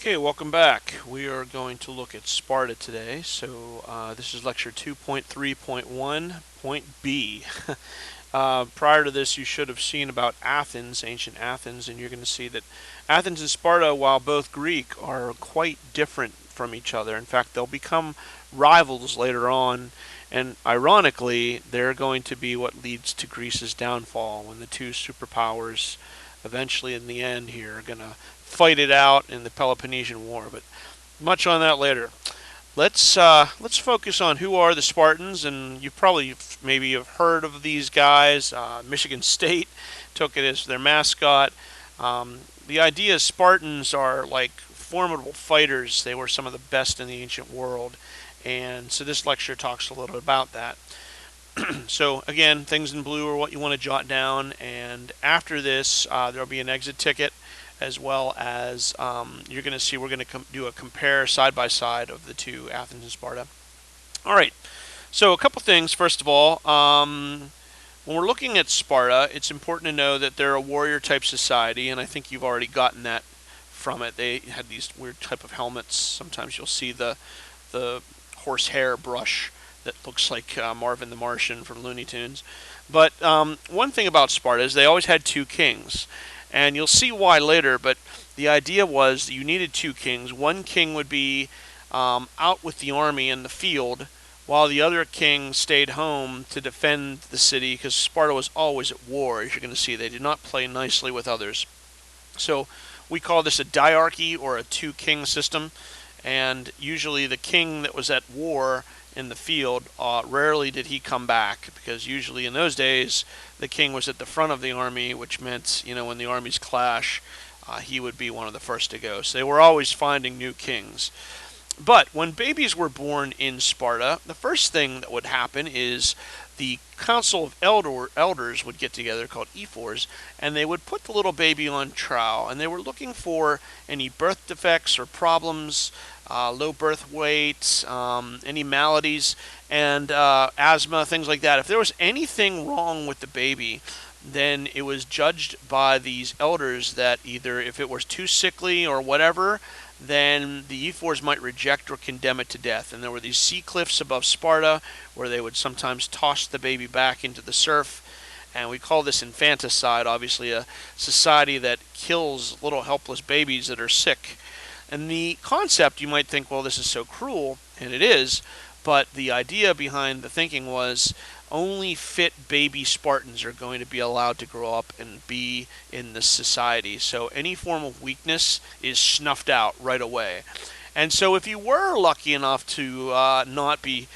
Okay, welcome back. We are going to look at Sparta today. This is lecture 2.3.1.B. Prior to this, you should have seen about Athens, ancient Athens, and you're going to see that Athens and Sparta, while both Greek, are quite different from each other. In fact, they'll become rivals later on, and ironically, they're going to be what leads to Greece's downfall when the two superpowers eventually, in the end, here are going to fight it out in the Peloponnesian War. But much on that later. Let's focus on who are the Spartans, and you probably maybe have heard of these guys. Michigan State took it as their mascot. The idea is Spartans are like formidable fighters. They were some of the best in the ancient world, and so this lecture talks a little bit about that. So again, things in blue are what you want to jot down, and after this, there'll be an exit ticket, as well as you're going to see we're going to do a compare side by side of the two, Athens and Sparta. All right. So a couple things. First of all, when we're looking at Sparta, it's important to know that they're a warrior type society, and I think you've already gotten that from it. They had these weird type of helmets. Sometimes you'll see the horsehair brush that looks like Marvin the Martian from Looney Tunes. But one thing about Sparta is they always had two kings. And you'll see why later, but the idea was that you needed two kings. One king would be out with the army in the field, while the other king stayed home to defend the city, because Sparta was always at war, as you're going to see. They did not play nicely with others. So we call this a diarchy or a two-king system, and usually the king that was at war in the field, rarely did he come back, because usually in those days the king was at the front of the army, which meant, when the armies clash, he would be one of the first to go. So they were always finding new kings. But when babies were born in Sparta, the first thing that would happen is the council of elders would get together, called ephors, and they would put the little baby on trial, and they were looking for any birth defects or problems, low birth weight, any maladies, and asthma, things like that. If there was anything wrong with the baby, then it was judged by these elders that either if it was too sickly or whatever, then the ephors might reject or condemn it to death. And there were these sea cliffs above Sparta where they would sometimes toss the baby back into the surf. And we call this infanticide, obviously a society that kills little helpless babies that are sick. And the concept, you might think, well, this is so cruel, and it is, but the idea behind the thinking was only fit baby Spartans are going to be allowed to grow up and be in this society. So any form of weakness is snuffed out right away. And so if you were lucky enough to not be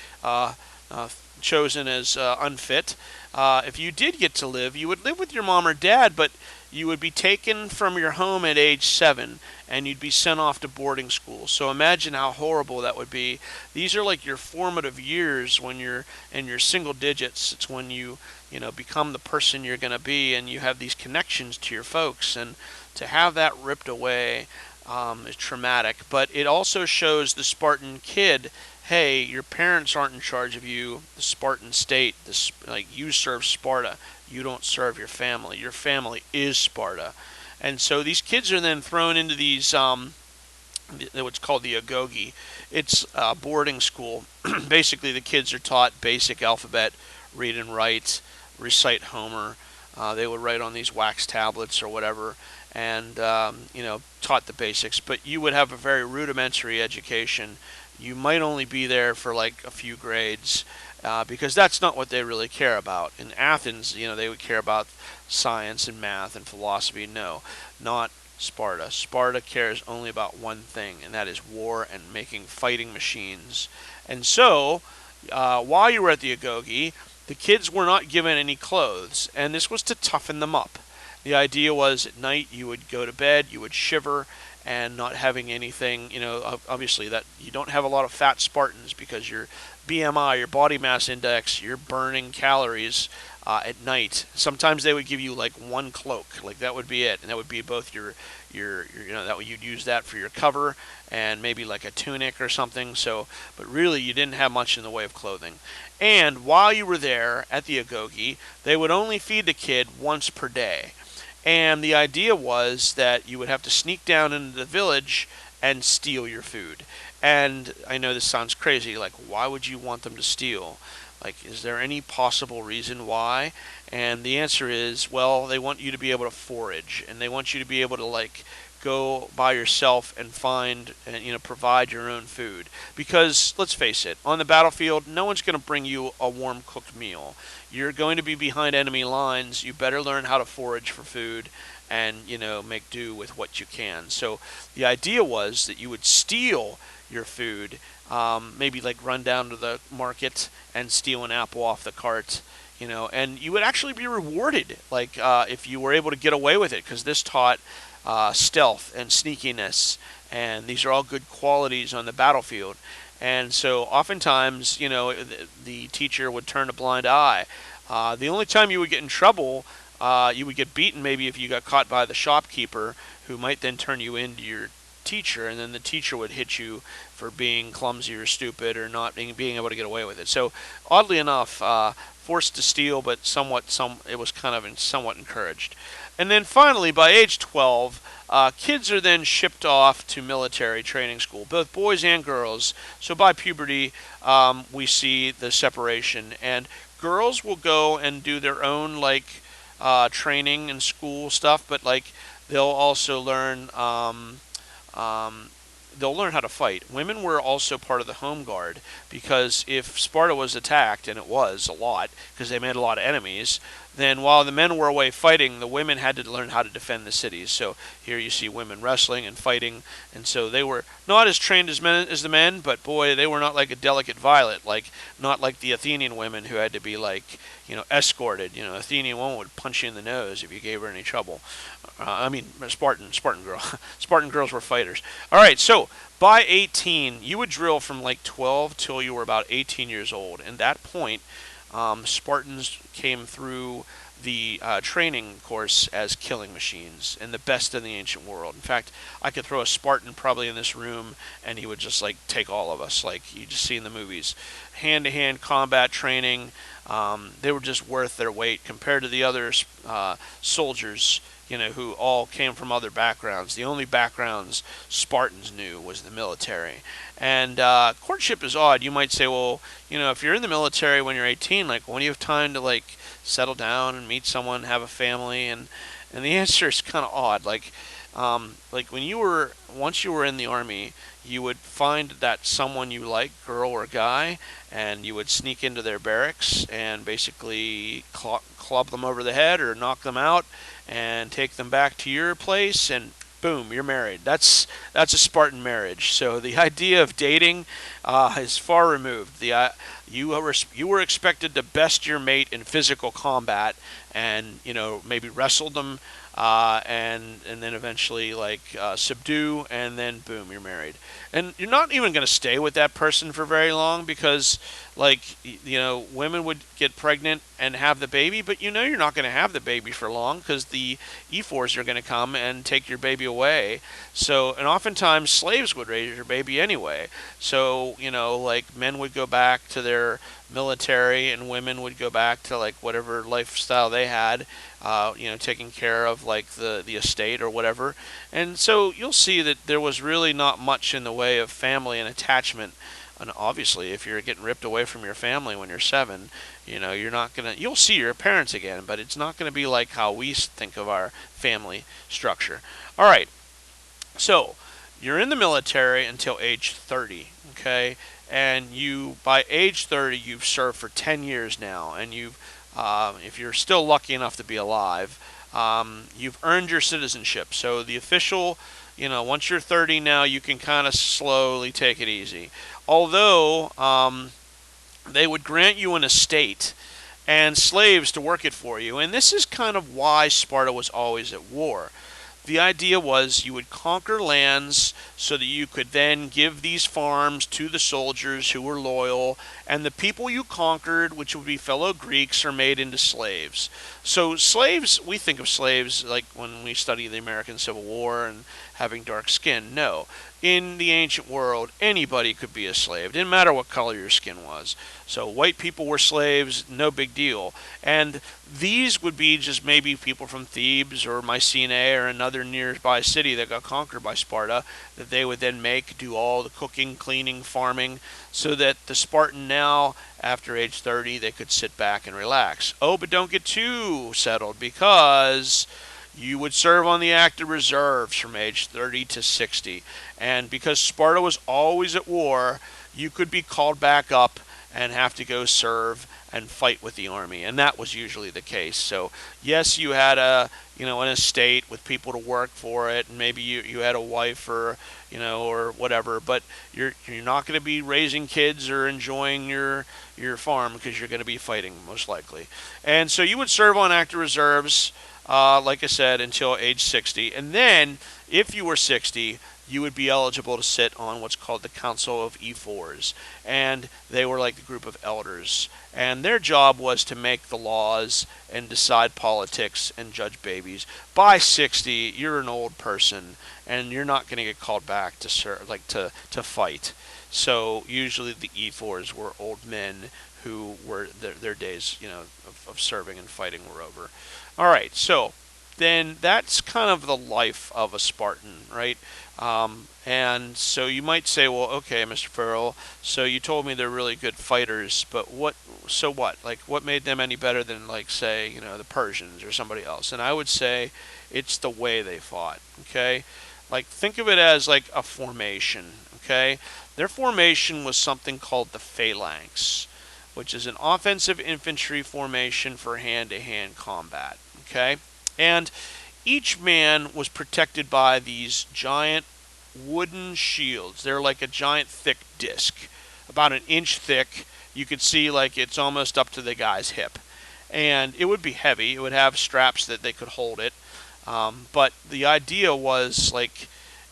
chosen as unfit, if you did get to live, you would live with your mom or dad, but you would be taken from your home at age 7, and you'd be sent off to boarding school. So imagine how horrible that would be. These are like your formative years when you're in your single digits. It's when you become the person you're going to be, and you have these connections to your folks. And to have that ripped away is traumatic. But it also shows the Spartan kid, hey, your parents aren't in charge of you, the Spartan state. You serve Sparta. You don't serve your family. Your family is Sparta. And so these kids are then thrown into these, what's called the agoge. It's a boarding school. Basically, the kids are taught basic alphabet, read and write, recite Homer. They would write on these wax tablets or whatever, and taught the basics. But you would have a very rudimentary education. You might only be there for like a few grades, because that's not what they really care about. In Athens, they would care about science and math and philosophy. No, not Sparta. Sparta cares only about one thing, and that is war and making fighting machines. And so, while you were at the agoge, the kids were not given any clothes, and this was to toughen them up. The idea was at night you would go to bed, you would shiver, and not having anything, obviously that you don't have a lot of fat Spartans, because your BMI, your body mass index, you're burning calories at night. Sometimes they would give you like one cloak, like that would be it, and that would be both your that you'd use that for your cover and maybe like a tunic or something. So, but really you didn't have much in the way of clothing. And while you were there at the agoge, they would only feed the kid once per day. And the idea was that you would have to sneak down into the village and steal your food. And I know this sounds crazy, like, why would you want them to steal? Like, is there any possible reason why? And the answer is, well, they want you to be able to forage, and they want you to be able to, like, go by yourself and find and provide your own food, because let's face it, on the battlefield no one's going to bring you a warm cooked meal. You're going to be behind enemy lines. You better learn how to forage for food and make do with what you can. So the idea was that you would steal your food, maybe like run down to the market and steal an apple off the cart, and you would actually be rewarded, like if you were able to get away with it, because this taught stealth and sneakiness, and these are all good qualities on the battlefield. And so oftentimes, the teacher would turn a blind eye. The only time you would get in trouble, you would get beaten maybe if you got caught by the shopkeeper, who might then turn you into your teacher, and then the teacher would hit you for being clumsy or stupid or not being able to get away with it. So oddly enough, forced to steal, but it was kind of somewhat encouraged. And then finally, by age 12, kids are then shipped off to military training school, both boys and girls. So by puberty, we see the separation, and girls will go and do their own training and school stuff, but like they'll also learn um, they'll learn how to fight. Women were also part of the home guard, because if Sparta was attacked, and it was a lot because they made a lot of enemies, then while the men were away fighting, the women had to learn how to defend the cities. So here you see women wrestling and fighting, and so they were not as trained as the men, but boy, they were not like a delicate violet, not like the Athenian women who had to be escorted. Athenian woman would punch you in the nose if you gave her any trouble. I mean, Spartan girl, Spartan girls were fighters. All right, so by 18, you would drill from like 12 till you were about 18 years old. And at that point, Spartans came through the training course as killing machines, and the best in the ancient world. In fact, I could throw a Spartan probably in this room, and he would just take all of us, like you just see in the movies. Hand-to-hand combat training. They were just worth their weight compared to the other soldiers, who all came from other backgrounds. The only backgrounds Spartans knew was the military. And courtship is odd. You might say, well, if you're in the military when you're 18, when do you have time to settle down and meet someone, have a family? And the answer is kind of odd. Once you were in the army, you would find that someone you like, girl or guy, and you would sneak into their barracks and basically club them over the head or knock them out and take them back to your place, and boom, you're married. That's a Spartan marriage. So the idea of dating is far removed. You were expected to best your mate in physical combat, and maybe wrestle them, and then eventually subdue, and then boom, you're married. And you're not even going to stay with that person for very long, because women would get pregnant and have the baby, but you're not going to have the baby for long, because the E4s are going to come and take your baby away. So, and oftentimes slaves would raise your baby anyway. So, men would go back to their military, and women would go back to whatever lifestyle they had, taking care of the estate or whatever. And so you'll see that there was really not much in the way of family and attachment. And obviously, if you're getting ripped away from your family when you're 7, you're not you'll see your parents again, but it's not gonna be like how we think of our family structure. All right, so you're in the military until age 30, okay? And by age 30, you've served for 10 years now, and if you're still lucky enough to be alive, you've earned your citizenship. So the official, once you're 30 now, you can kind of slowly take it easy. Although they would grant you an estate and slaves to work it for you, and this is kind of why Sparta was always at war. The idea was you would conquer lands so that you could then give these farms to the soldiers who were loyal, and the people you conquered, which would be fellow Greeks, are made into slaves. So slaves, we think of slaves like when we study the American Civil War and having dark skin. No. In the ancient world, anybody could be a slave. It didn't matter what color your skin was. So white people were slaves, no big deal. And these would be just maybe people from Thebes or Mycenae or another nearby city that got conquered by Sparta that they would then make, do all the cooking, cleaning, farming, so that the Spartan now, after age 30, they could sit back and relax. Oh, but don't get too settled, because you would serve on the active reserves from age 30 to 60. And because Sparta was always at war, you could be called back up and have to go serve and fight with the army. And that was usually the case. So yes, you had an estate with people to work for it, and maybe you had a wife or or whatever, but you're not going to be raising kids or enjoying your farm, because you're going to be fighting most likely. And so you would serve on active reserves, like I said, until age 60. And then, if you were 60, you would be eligible to sit on what's called the Council of E4s. And they were like the group of elders. And their job was to make the laws and decide politics and judge babies. By 60, you're an old person, and you're not going to get called back to serve, to fight. So usually the E4s were old men who were their days, of serving and fighting were over. All right, so then that's kind of the life of a Spartan, right? And so you might say, well, okay, Mr. Farrell, so you told me they're really good fighters, but so what? Like, what made them any better than, like, say, the Persians or somebody else? And I would say it's the way they fought, okay? Like, think of it as like a formation, okay? Their formation was something called the phalanx, which is an offensive infantry formation for hand-to-hand combat, okay? And each man was protected by these giant wooden shields. They're like a giant thick disc, about an inch thick. You could see like it's almost up to the guy's hip. And it would be heavy. It would have straps that they could hold it. But the idea was, like,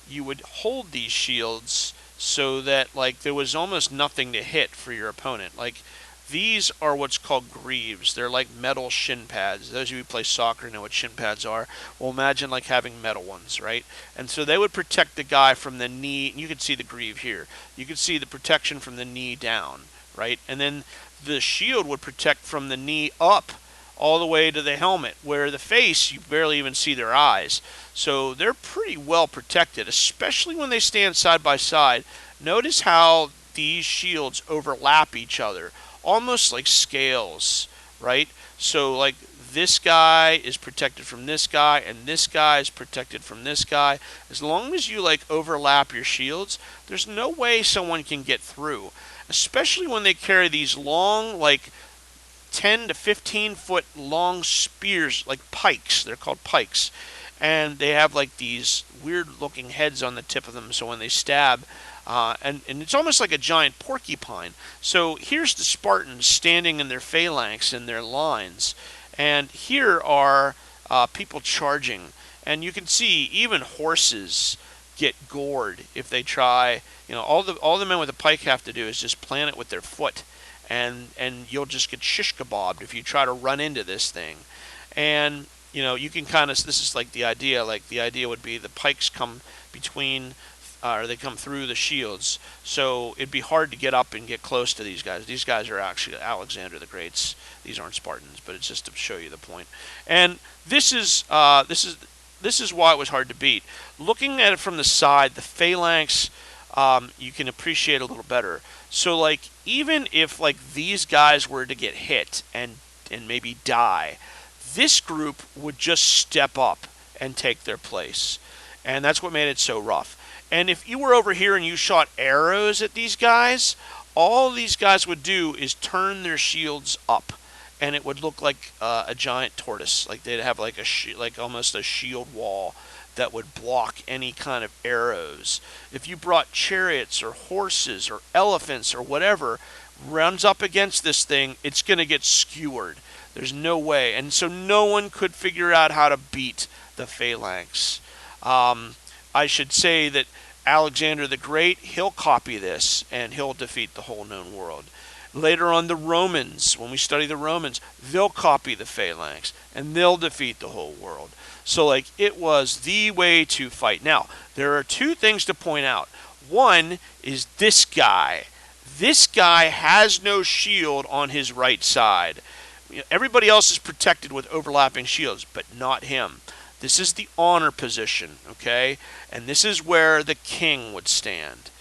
you would hold these shields so that, like, there was almost nothing to hit for your opponent. Like, these are what's called greaves. They're like metal shin pads. Those of you who play soccer know what shin pads are. Well, imagine like having metal ones, right? And so they would protect the guy from the knee. You can see the greave here. You can see the protection from the knee down, right? And then the shield would protect from the knee up all the way to the helmet, where the face, you barely even see their eyes. So they're pretty well protected, especially when they stand side by side. Notice how these shields overlap each other, almost like scales, right? So like this guy is protected from this guy, and this guy is protected from this guy. As long as you like overlap your shields, there's no way someone can get through, especially when they carry these long, like 10 to 15 foot long spears, like pikes. They're called pikes. And they have like these weird looking heads on the tip of them, so when they stab, and it's almost like a giant porcupine. So here's the Spartans standing in their phalanx in their lines, and here are people charging. And you can see even horses get gored if they try. All the men with a pike have to do is just plant it with their foot, and you'll just get shish kebabbed if you try to run into this thing. And you can kind of, this is like the idea. Like, the idea would be the pikes come between, or they come through the shields. So it'd be hard to get up and get close to these guys. These guys are actually Alexander the Great's. These aren't Spartans, but it's just to show you the point. And this is why it was hard to beat. Looking at it from the side, the phalanx, you can appreciate a little better. So like, even if like these guys were to get hit and maybe die, this group would just step up and take their place. And that's what made it so rough. And if you were over here and you shot arrows at these guys, all these guys would do is turn their shields up, and it would look like a giant tortoise. Like, they'd have like like almost a shield wall that would block any kind of arrows. If you brought chariots or horses or elephants or whatever, runs up against this thing, it's going to get skewered. There's no way. And so no one could figure out how to beat the phalanx. I should say that Alexander the Great, he'll copy this, and he'll defeat the whole known world. Later on, the Romans, when we study the Romans, they'll copy the phalanx, and they'll defeat the whole world. So, like, it was the way to fight. Now, there are two things to point out. One is this guy. This guy has no shield on his right side. Everybody else is protected with overlapping shields, but not him. This is the honor position, okay? And this is where the king would stand.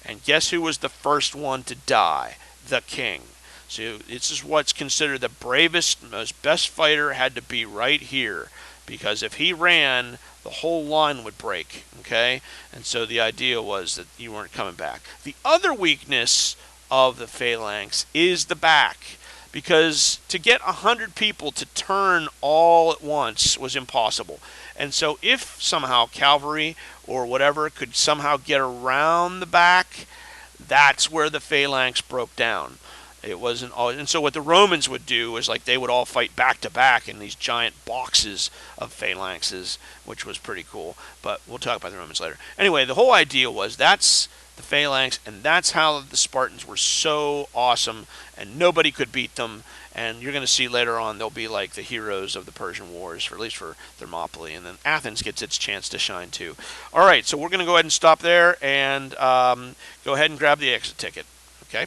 And guess who was the first one to die? The king. So this is what's considered the bravest, most best fighter had to be right here. Because if he ran, the whole line would break, okay? And so the idea was that you weren't coming back. The other weakness of the phalanx is the back. Because to get 100 people to turn all at once was impossible. And so if somehow cavalry or whatever could somehow get around the back, that's where the phalanx broke down. It wasn't all, and so what the Romans would do is like they would all fight back to back in these giant boxes of phalanxes, which was pretty cool. But we'll talk about the Romans later. Anyway, the whole idea was that's the phalanx, and that's how the Spartans were so awesome, and nobody could beat them. And you're going to see later on they'll be like the heroes of the Persian Wars, for at least for Thermopylae, and then Athens gets its chance to shine too. All right, so we're going to go ahead and stop there and go ahead and grab the exit ticket. Okay.